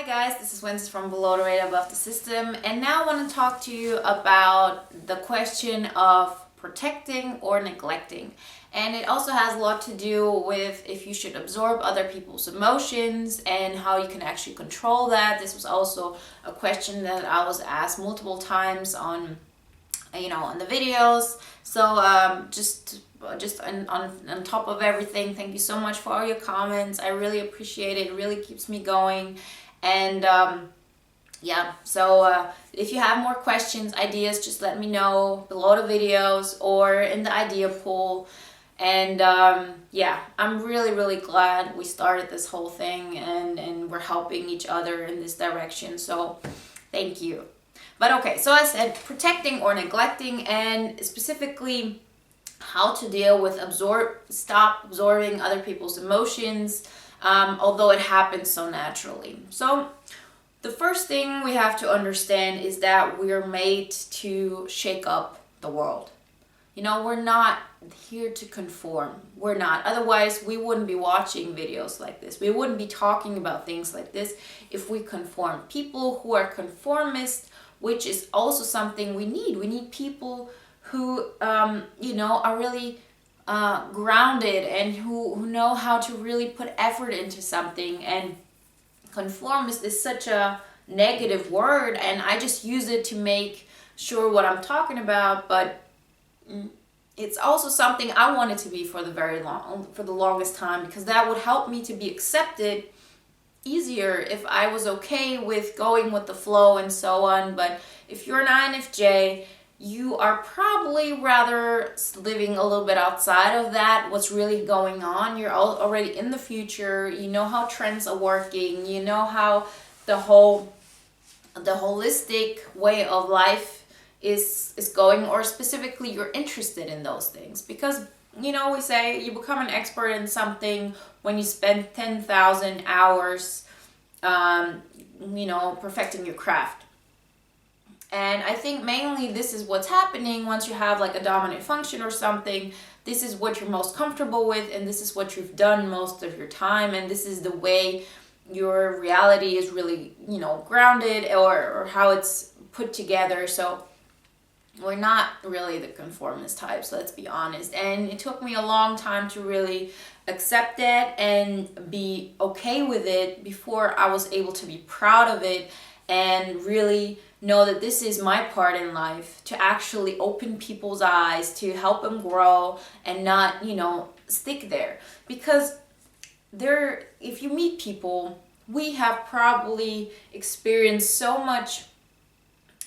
guys, this is Wenzes from Below the Radar Above the System, and now I want to talk to you about the question of protecting or neglecting. And it also has a lot to do with if you should absorb other people's emotions and how you can actually control that. This was also a question that I was asked multiple times on the videos. So just on top of everything, thank you so much for all your comments. I really appreciate it. It really keeps me going. And so if you have more questions, ideas, just let me know below the videos or in the idea pool. And I'm really glad we started this whole thing and we're helping each other in this direction. So thank you. But okay, so I said protecting or neglecting, and specifically how to deal with stop absorbing other people's emotions, although it happens so naturally. So the first thing we have to understand is that we're made to shake up the world. We're not here to conform. We're not. Otherwise, we wouldn't be watching videos like this. We wouldn't be talking about things like this if we conform. People who are conformist, which is also something we need. We need people who, are really grounded and who know how to really put effort into something. And conformist is such a negative word, and I just use it to make sure what I'm talking about, but it's also something I wanted to be for the longest time, because that would help me to be accepted easier if I was okay with going with the flow and so on. But if you're an INFJ, you are probably rather living a little bit outside of that, what's really going on. You're already in the future. You know how trends are working. You know how the holistic way of life is going, or specifically you're interested in those things. Because we say you become an expert in something when you spend 10,000 hours perfecting your craft. And I think mainly this is what's happening once you have like a dominant function or something. This is what you're most comfortable with, and this is what you've done most of your time, and this is the way your reality is really grounded, or how it's put together. So we're not really the conformist types, let's be honest. And it took me a long time to really accept that and be okay with it before I was able to be proud of it and really know that this is my part in life, to actually open people's eyes, to help them grow and not, stick there. Because if you meet people, we have probably experienced so much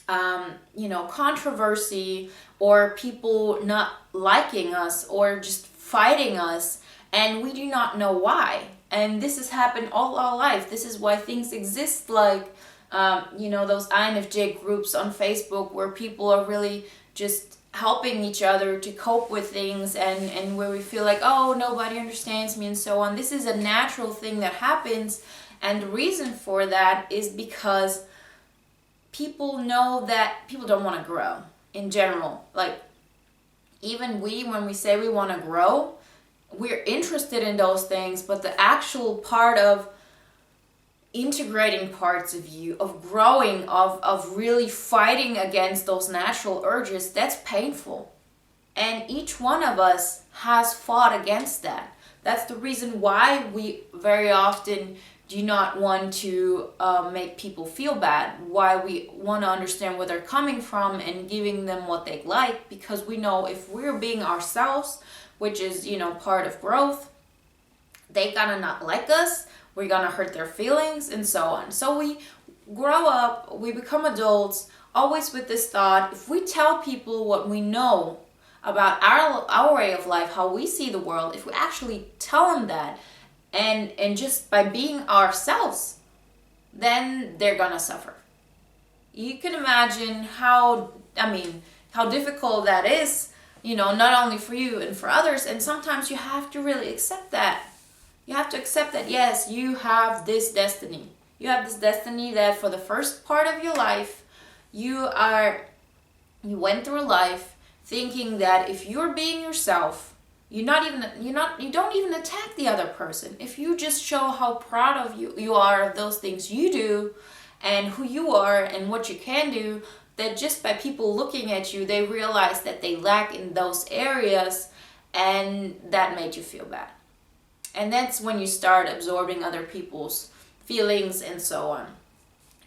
controversy, or people not liking us or just fighting us, and we do not know why. And this has happened all our life. This is why things exist, like those INFJ groups on Facebook where people are really just helping each other to cope with things, and where we feel like, oh, nobody understands me and so on. This is a natural thing that happens, and the reason for that is because people know that people don't want to grow in general. Like, even when we say we want to grow, we're interested in those things, but the actual part of integrating parts of you, of growing, of really fighting against those natural urges, that's painful. And each one of us has fought against that. That's the reason why we very often do not want to make people feel bad, why we want to understand where they're coming from and giving them what they like, because we know if we're being ourselves, which is, part of growth, they gonna not like us, we're gonna hurt their feelings and so on. So we grow up, we become adults, always with this thought, if we tell people what we know about our way of life, how we see the world, if we actually tell them that, and just by being ourselves, then they're gonna suffer. You can imagine how difficult that is, not only for you and for others. And sometimes you have to really accept that. You have to accept that, yes, you have this destiny. You have this destiny that for the first part of your life, you went through life thinking that if you're being yourself, You don't even attack the other person. If you just show how proud of you are of those things you do and who you are and what you can do, that just by people looking at you, they realize that they lack in those areas, and that made you feel bad. And that's when you start absorbing other people's feelings and so on.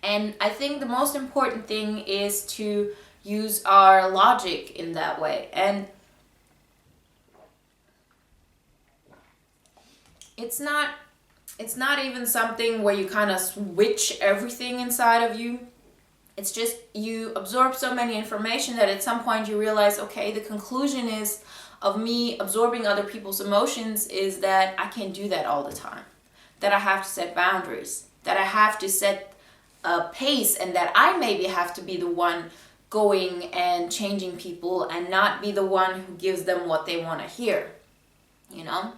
And I think the most important thing is to use our logic in that way. And it's not even something where you kind of switch everything inside of you. It's just you absorb so many information that at some point you realize, okay, the conclusion is of me absorbing other people's emotions is that I can't do that all the time. That I have to set boundaries. That I have to set a pace, and that I maybe have to be the one going and changing people and not be the one who gives them what they want to hear. You know?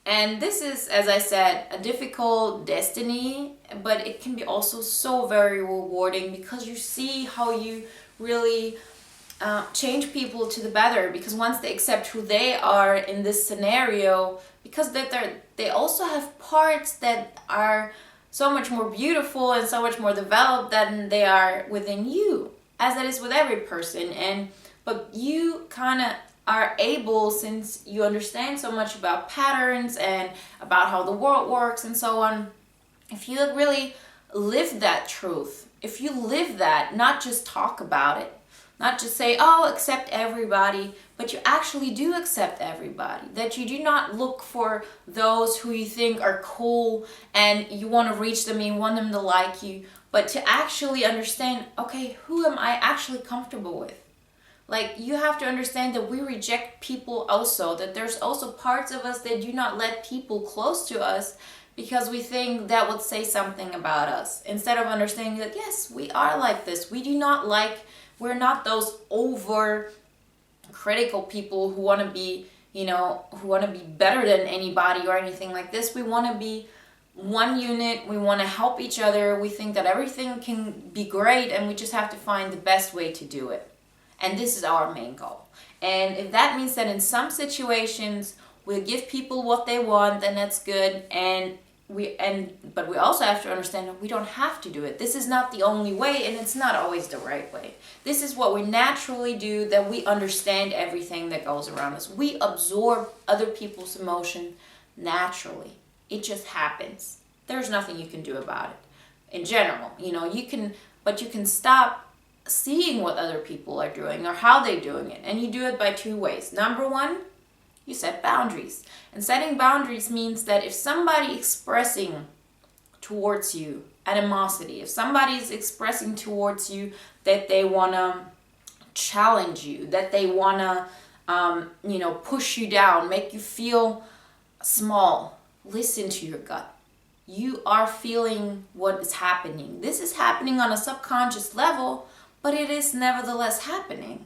And this is, as I said, a difficult destiny, but it can be also so very rewarding because you see how you really change people to the better. Because once they accept who they are in this scenario, because they also have parts that are so much more beautiful and so much more developed than they are within you, as it is with every person. But you kind of are able, since you understand so much about patterns and about how the world works and so on, if you really live that truth, if you live that, not just talk about it, not just say, oh, accept everybody, but you actually do accept everybody, that you do not look for those who you think are cool and you want to reach them and you want them to like you, but to actually understand, okay, who am I actually comfortable with? Like, you have to understand that we reject people also, that there's also parts of us that do not let people close to us because we think that would say something about us. Instead of understanding that, yes, we are like this. We're not those over critical people who want to be, who want to be better than anybody or anything like this. We want to be one unit. We want to help each other. We think that everything can be great and we just have to find the best way to do it. And this is our main goal. And if that means that in some situations we'll give people what they want, then that's good. But we also have to understand that we don't have to do it. This is not the only way, and it's not always the right way. This is what we naturally do, that we understand everything that goes around us. We absorb other people's emotion naturally. It just happens. There's nothing you can do about it. In general, you can stop seeing what other people are doing or how they're doing it. And you do it by two ways. Number one, you set boundaries. And setting boundaries means that if somebody expressing towards you animosity, if somebody is expressing towards you that they want to challenge you, that they want to, push you down, make you feel small, listen to your gut. You are feeling what is happening. This is happening on a subconscious level, but it is nevertheless happening.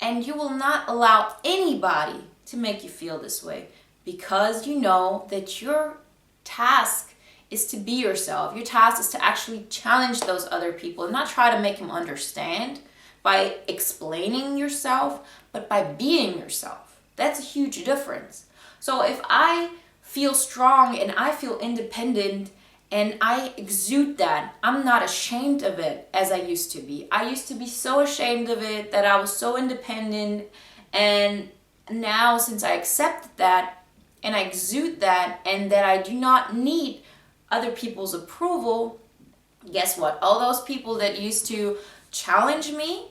And you will not allow anybody to make you feel this way, because you know that your task is to be yourself. Your task is to actually challenge those other people and not try to make them understand by explaining yourself, but by being yourself. That's a huge difference. So if I feel strong and I feel independent and I exude that, I'm not ashamed of it as I used to be. I used to be so ashamed of it, that I was so independent, and now since I accept that and I exude that, and that I do not need other people's approval, guess what? All those people that used to challenge me,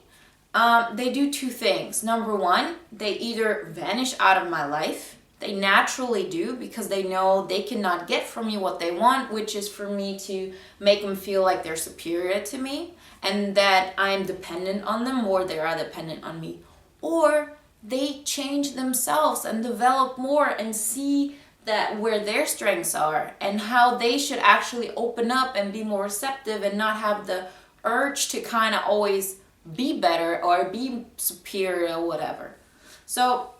they do two things. Number one, they either vanish out of my life. They naturally do, because they know they cannot get from me what they want, which is for me to make them feel like they're superior to me and that I'm dependent on them, or they are dependent on me. Or they change themselves and develop more and see that where their strengths are and how they should actually open up and be more receptive and not have the urge to kind of always be better or be superior or whatever. So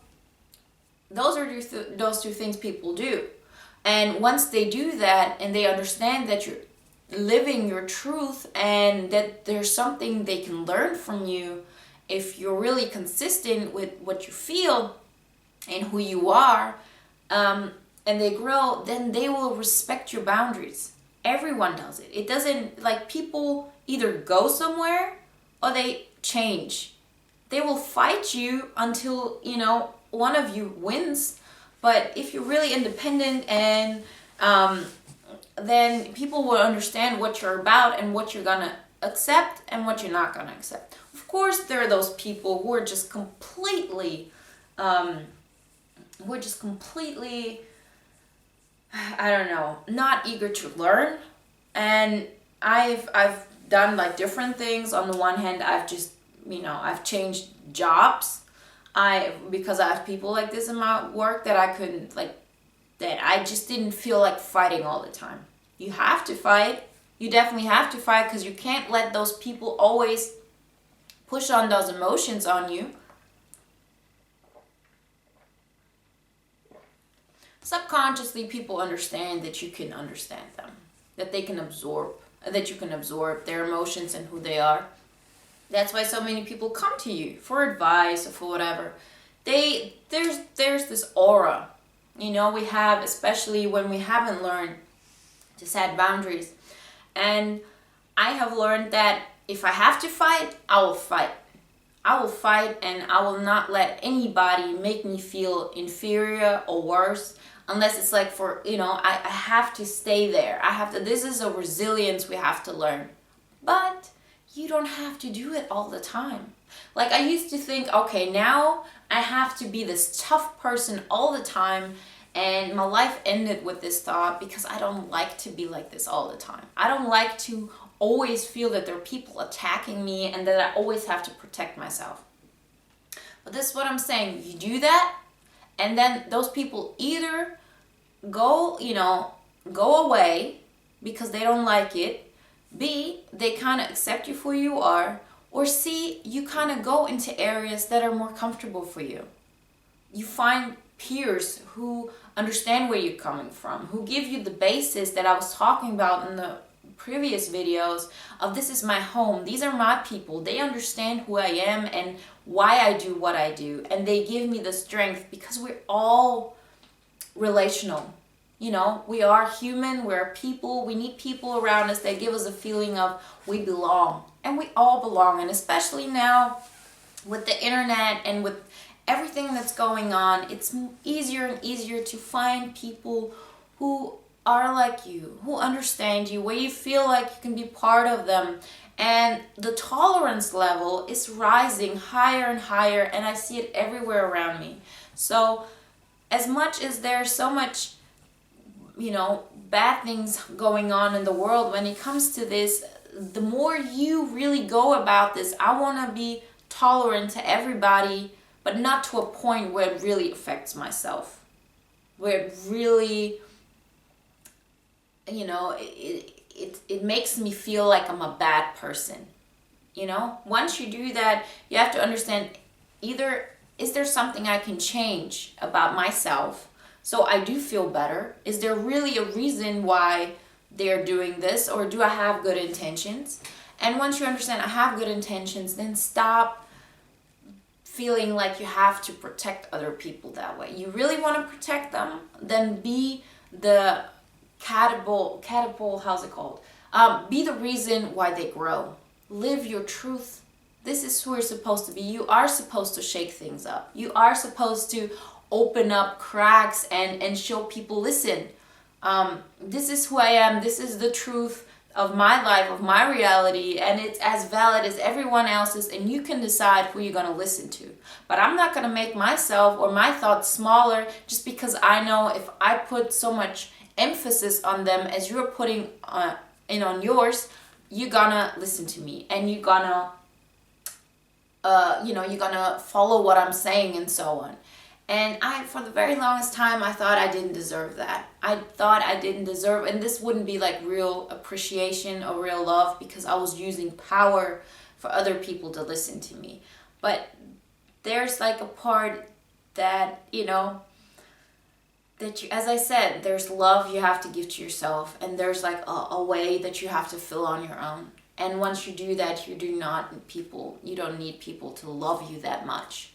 those are those two things people do. And once they do that and they understand that you're living your truth and that there's something they can learn from you if you're really consistent with what you feel, in who you are, and they grow, then they will respect your boundaries. Everyone does it. It doesn't, like, people either go somewhere or they change. They will fight you until, one of you wins. But if you're really independent, and then people will understand what you're about and what you're gonna accept and what you're not gonna accept. Of course, there are those people who are just completely, I don't know, not eager to learn. And I've done like different things. On the one hand, I've changed jobs. Because I have people like this in my work that I just didn't feel like fighting all the time. You have to fight. You definitely have to fight, because you can't let those people always push on those emotions on you. Subconsciously, people understand that you can understand them, that you can absorb their emotions and who they are. That's why so many people come to you for advice or for whatever. There's this aura, we have, especially when we haven't learned to set boundaries. And I have learned that if I have to fight, I will fight. I will fight, and I will not let anybody make me feel inferior or worse, unless it's like I have to stay there. This is a resilience we have to learn. But you don't have to do it all the time. Like, I used to think, okay, now I have to be this tough person all the time, and my life ended with this thought, because I don't like to be like this all the time. I don't like to always feel that there are people attacking me and that I always have to protect myself. But this is what I'm saying. You do that, and then those people either go away because they don't like it. B, they kind of accept you for who you are. Or C, you kind of go into areas that are more comfortable for you. You find peers who understand where you're coming from, who give you the basis that I was talking about in the previous videos of, this is my home, these are my people, they understand who I am and why I do what I do, and they give me the strength, because we're all relational. We are human, we're people, we need people around us that give us a feeling of we belong, and we all belong. And especially now with the internet and with everything that's going on, it's easier and easier to find people who are like you, who understand you, where you feel like you can be part of them. And the tolerance level is rising higher and higher, and I see it everywhere around me. So as much as there's so much bad things going on in the world, when it comes to this, the more you really go about this, I want to be tolerant to everybody, but not to a point where it really affects myself, where it really, it makes me feel like I'm a bad person. Once you do that, you have to understand, either is there something I can change about myself so I do feel better? Is there really a reason why they're doing this, or do I have good intentions? And once you understand I have good intentions, then stop feeling like you have to protect other people that way. You really want to protect them, then be the catapult, how's it called? Be the reason why they grow. Live your truth. This is who you're supposed to be. You are supposed to shake things up. You are supposed to open up cracks and show people, listen, this is who I am. This is the truth of my life, of my reality, and it's as valid as everyone else's, and you can decide who you're going to listen to. But I'm not going to make myself or my thoughts smaller just because I know if I put so much emphasis on them as you're putting in on yours, you're gonna listen to me, and you're gonna you're gonna follow what I'm saying, and so on. And for the very longest time, I thought I didn't deserve that. I thought I didn't deserve, and this wouldn't be like real appreciation or real love, because I was using power for other people to listen to me. But there's like a part that, that you, as I said, there's love you have to give to yourself, and there's like a way that you have to fill on your own. And once you do that, you don't need people to love you that much.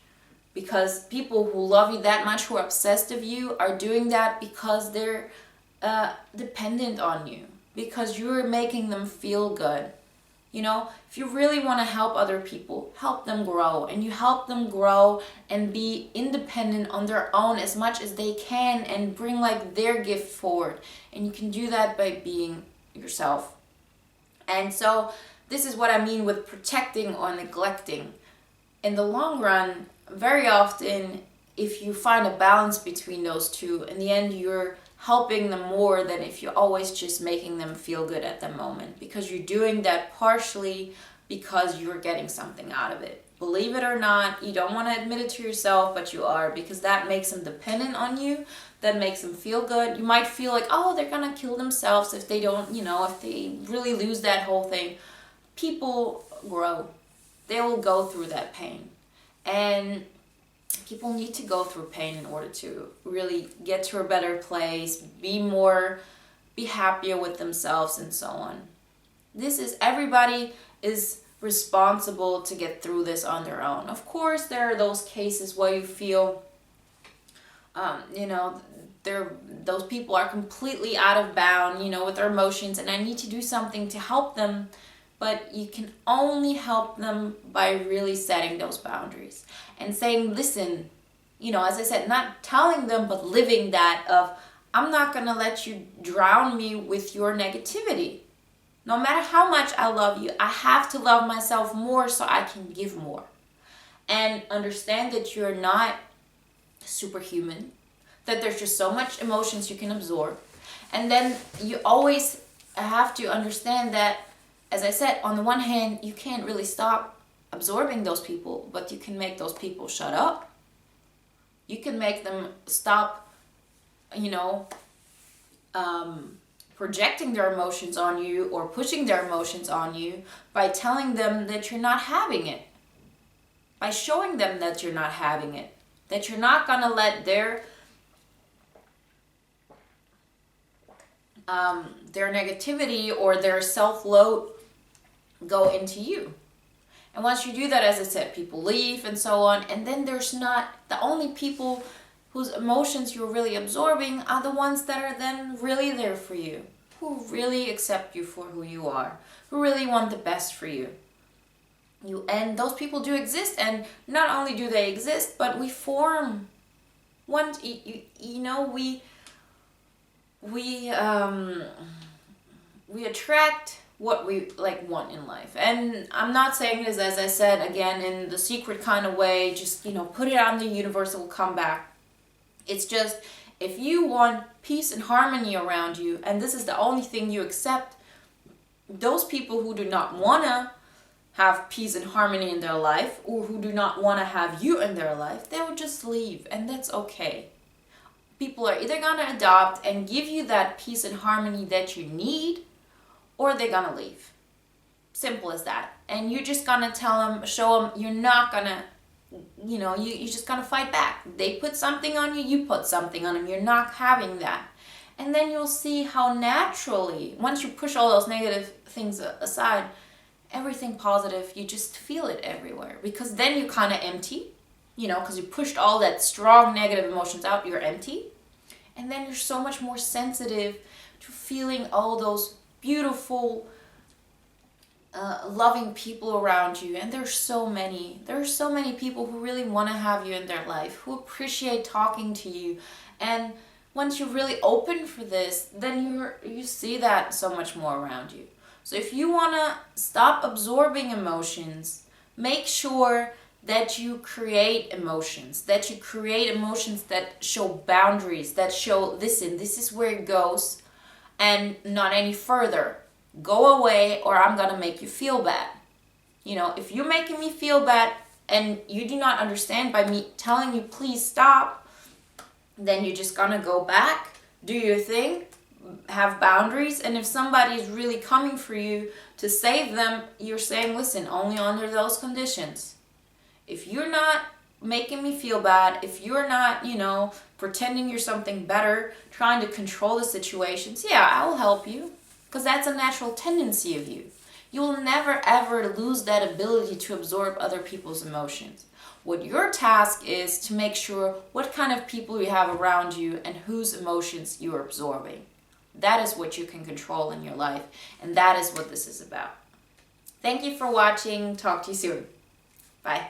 Because people who love you that much, who are obsessed with you, are doing that because they're dependent on you, because you're making them feel good. If you really want to help other people, help them grow, and you help them grow and be independent on their own as much as they can and bring like their gift forward. And you can do that by being yourself. And so this is what I mean with protecting or neglecting. In the long run, very often, if you find a balance between those two, in the end, you're helping them more than if you're always just making them feel good at the moment, because you're doing that partially because you're getting something out of it. Believe it or not, you don't want to admit it to yourself, but you are, because that makes them dependent on you. That makes them feel good. You might feel like, oh, they're gonna kill themselves if they don't, if they really lose that whole thing. People grow. They will go through that pain. And people need to go through pain in order to really get to a better place, be happier with themselves, and so on. Everybody is responsible to get through this on their own. Of course, there are those cases where you feel, those people are completely out of bound, with their emotions, and I need to do something to help them. But you can only help them by really setting those boundaries and saying, listen, as I said, not telling them, but living that of, I'm not going to let you drown me with your negativity. No matter how much I love you, I have to love myself more so I can give more. And understand that you're not superhuman, that there's just so much emotions you can absorb. And then you always have to understand that, as I said, on the one hand, you can't really stop absorbing those people, but you can make those people shut up. You can make them stop, projecting their emotions on you or pushing their emotions on you by telling them that you're not having it. By showing them that you're not having it. That you're not going to let their negativity or their self-loathe go into you. And once you do that, as I said, people leave and so on. And then there's not, the only people whose emotions you're really absorbing are the ones that are then really there for you, who really accept you for who you are, who really want the best for you. And those people do exist, and not only do they exist, but we form one, we attract what we want in life. And I'm not saying this, as I said, again, in the secret kind of way, just, put it on the universe, it will come back. It's just, if you want peace and harmony around you, and this is the only thing you accept, those people who do not want to have peace and harmony in their life, or who do not want to have you in their life, they will just leave, and that's okay. People are either going to adopt and give you that peace and harmony that you need, or they're going to leave. Simple as that. And you're just going to show them you're not going to, you're just going to fight back. They put something on you, you put something on them. You're not having that. And then you'll see how naturally, once you push all those negative things aside, everything positive, you just feel it everywhere. Because then you're kind of empty, because you pushed all that strong negative emotions out, you're empty. And then you're so much more sensitive to feeling all those beautiful, loving people around you. And there's so many people who really want to have you in their life, who appreciate talking to you. And once you're really open for this, then you see that so much more around you. So if you want to stop absorbing emotions, make sure that you create emotions, that show boundaries, that show, listen, this is where it goes and not any further. Go away or I'm going to make you feel bad. If you're making me feel bad and you do not understand by me telling you please stop, then you're just going to go back, do your thing, have boundaries. And if somebody is really coming for you to save them, you're saying, listen, only under those conditions. If you're not making me feel bad, if you're not, pretending you're something better, trying to control the situations, yeah, I will help you. Because that's a natural tendency of you. You will never ever lose that ability to absorb other people's emotions. What your task is to make sure what kind of people you have around you and whose emotions you're absorbing. That is what you can control in your life, and that is what this is about. Thank you for watching. Talk to you soon. Bye.